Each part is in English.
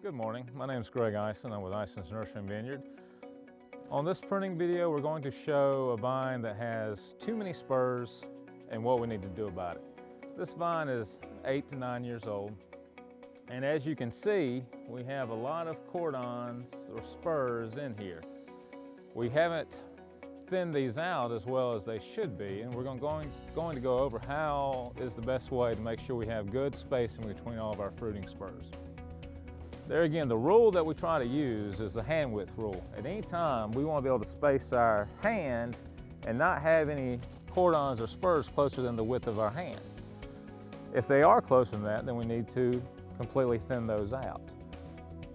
Good morning, my name is Greg Ison. I'm with Ison's Nursery and Vineyard. On this pruning video, we're going to show a vine that has too many spurs and what we need to do about it. This vine is 8 to 9 years old, and as you can see, we have a lot of cordons or spurs in here. We haven't thinned these out as well as they should be, and we're going to go over how is the best way to make sure we have good spacing between all of our fruiting spurs. There again, the rule that we try to use is the hand width rule. At any time, we want to be able to space our hand and not have any cordons or spurs closer than the width of our hand. If they are closer than that, then we need to completely thin those out.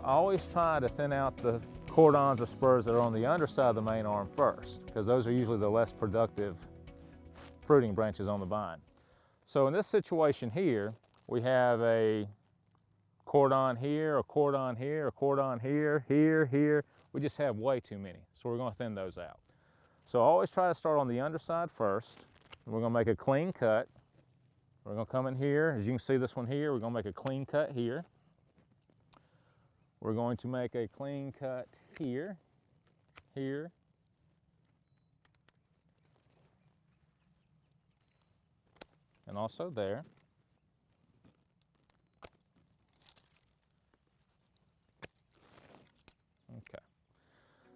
I always try to thin out the cordons or spurs that are on the underside of the main arm first, because those are usually the less productive fruiting branches on the vine. So in this situation here, we have a cordon here, a cordon here, a cordon here, here. We just have way too many, so we're going to thin those out. So I always try to start on the underside first. We're going to make a clean cut. We're going to come in here, as you can see this one here, we're going to make a clean cut here. We're going to make a clean cut here, here, and also there. Okay.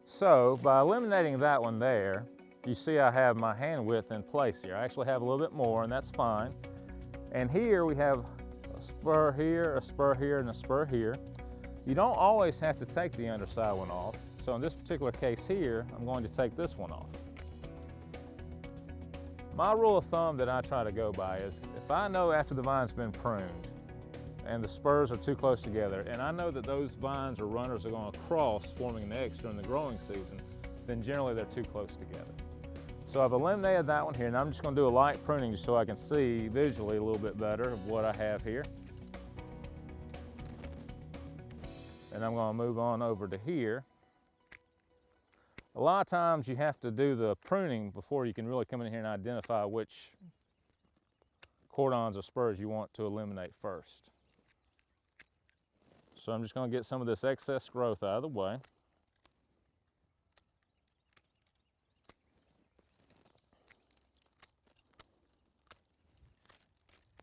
So by eliminating that one there, you see I have my hand width in place here. I actually have a little bit more, and that's fine. And here we have a spur here, a spur here, and a spur here. You don't always have to take the underside one off. So in this particular case here, I'm going to take this one off. My rule of thumb that I try to go by is if I know after the vine's been pruned and the spurs are too close together, and I know that those vines or runners are going to cross forming eggs during the growing season, then generally they're too close together. So I've eliminated that one here, and I'm just going to do a light pruning just so I can see visually a little bit better of what I have here. And I'm going to move on over to here. A lot of times you have to do the pruning before you can really come in here and identify which cordons or spurs you want to eliminate first. So I'm just going to get some of this excess growth out of the way.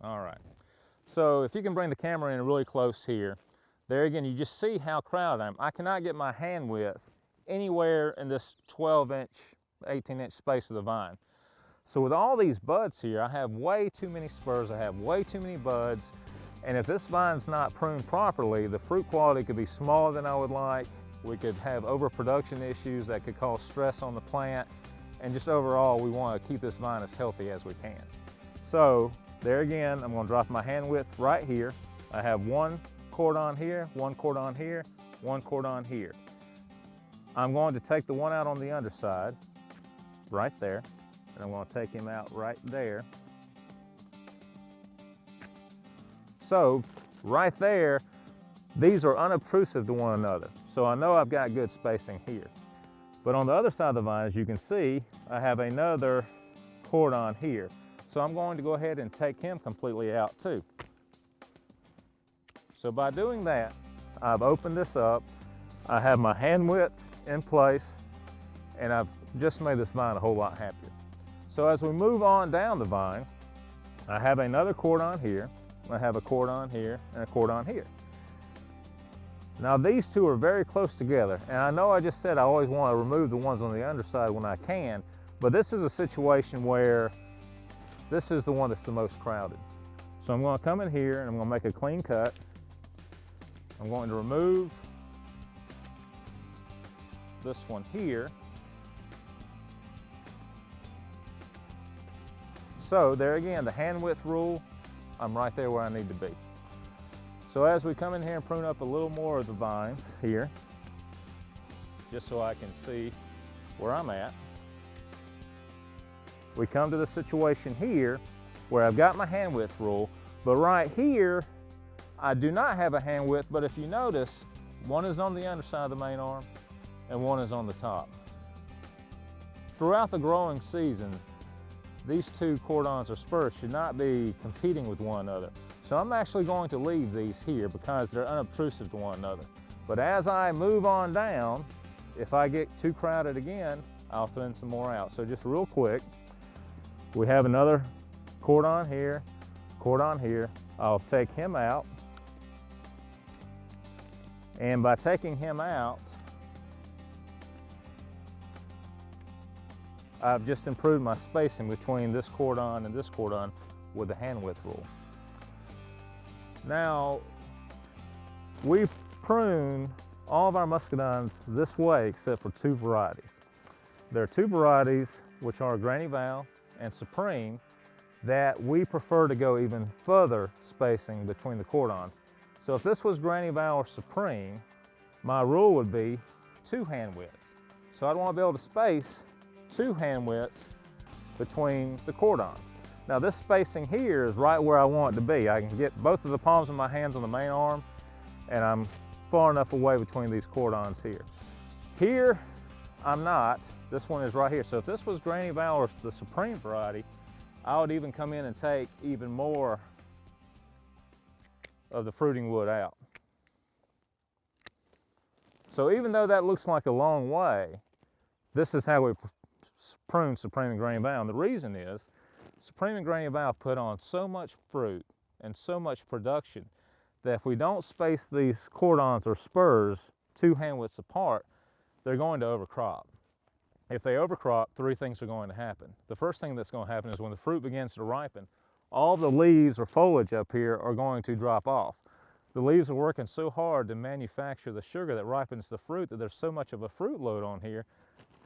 All right, so if you can bring the camera in really close here, there again, you just see how crowded I am. I cannot get my hand width anywhere in this 12-inch, 18-inch space of the vine. So with all these buds here, I have way too many spurs, I have way too many buds, and if this vine's not pruned properly, the fruit quality could be smaller than I would like. We could have overproduction issues that could cause stress on the plant, and just overall, we want to keep this vine as healthy as we can. So there again, I'm going to drop my hand width right here. I have one cordon here, one cordon here, one cordon here. I'm going to take the one out on the underside, right there, and I'm going to take him out right there. So right there, these are unobtrusive to one another. So I know I've got good spacing here. But on the other side of the vine, as you can see, I have another cordon here. So I'm going to go ahead and take him completely out too. So by doing that, I've opened this up, I have my hand width in place, and I've just made this vine a whole lot happier. So as we move on down the vine, I have another cordon here, I have a cordon here, and a cordon here. Now these two are very close together, and I know I just said I always want to remove the ones on the underside when I can, but this is a situation where this is the one that's the most crowded. So I'm going to come in here and I'm going to make a clean cut. I'm going to remove this one here. So there again, the hand width rule, I'm right there where I need to be. So as we come in here and prune up a little more of the vines here, just so I can see where I'm at, we come to the situation here where I've got my hand width rule, but right here, I do not have a hand width, but if you notice, one is on the underside of the main arm and one is on the top. Throughout the growing season, these two cordons or spurs should not be competing with one another. So I'm actually going to leave these here because they're unobtrusive to one another. But as I move on down, if I get too crowded again, I'll thin some more out. So just real quick, we have another cordon here, cordon here. I'll take him out. And by taking him out, I've just improved my spacing between this cordon and this cordon with the hand width rule. Now, we prune all of our muscadines this way except for two varieties. There are two varieties, which are Granny Val and Supreme, that we prefer to go even further spacing between the cordons. So if this was Granny Val or Supreme, my rule would be 2 hand widths. So I'd want to be able to space 2 hand widths between the cordons. Now this spacing here is right where I want it to be. I can get both of the palms of my hands on the main arm, and I'm far enough away between these cordons here. Here, I'm not. This one is right here. So if this was Granny Val or the Supreme variety, I would even come in and take even more of the fruiting wood out. So even though that looks like a long way, this is how we prune Supreme and Granny Val. And the reason is, Supreme and Granny Val put on so much fruit and so much production that if we don't space these cordons or spurs 2 hand widths apart, they're going to overcrop. If they overcrop, 3 things are going to happen. The first thing that's going to happen is when the fruit begins to ripen, all the leaves or foliage up here are going to drop off. The leaves are working so hard to manufacture the sugar that ripens the fruit that there's so much of a fruit load on here,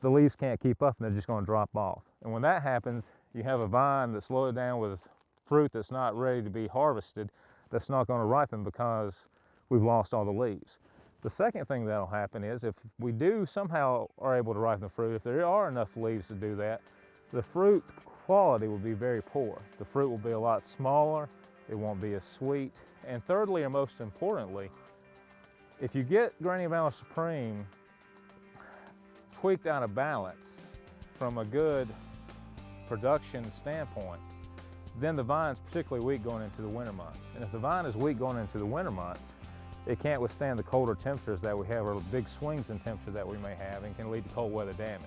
the leaves can't keep up and they're just going to drop off. And when that happens, you have a vine that's loaded down with fruit that's not ready to be harvested, that's not going to ripen because we've lost all the leaves. The second thing that'll happen is if we do somehow are able to ripen the fruit, if there are enough leaves to do that, the fruit quality will be very poor. The fruit will be a lot smaller, it won't be as sweet. And thirdly, or most importantly, if you get Granny Val Supreme tweaked out of balance from a good production standpoint, then the vine's particularly weak going into the winter months. And if the vine is weak going into the winter months, it can't withstand the colder temperatures that we have, or big swings in temperature that we may have, and can lead to cold weather damage.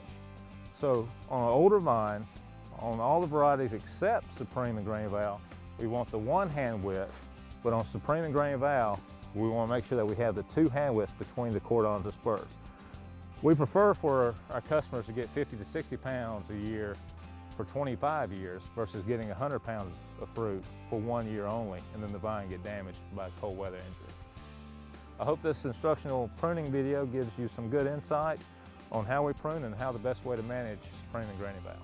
So on older vines, on all the varieties except Supreme and Granny Val, we want the 1 hand width, but on Supreme and Granny Val, we want to make sure that we have the 2 hand widths between the cordons or spurs. We prefer for our customers to get 50 to 60 pounds a year for 25 years versus getting 100 pounds of fruit for 1 year only, and then the vine get damaged by cold weather injury. I hope this instructional pruning video gives you some good insight on how we prune and how the best way to manage Supreme and Granny Val.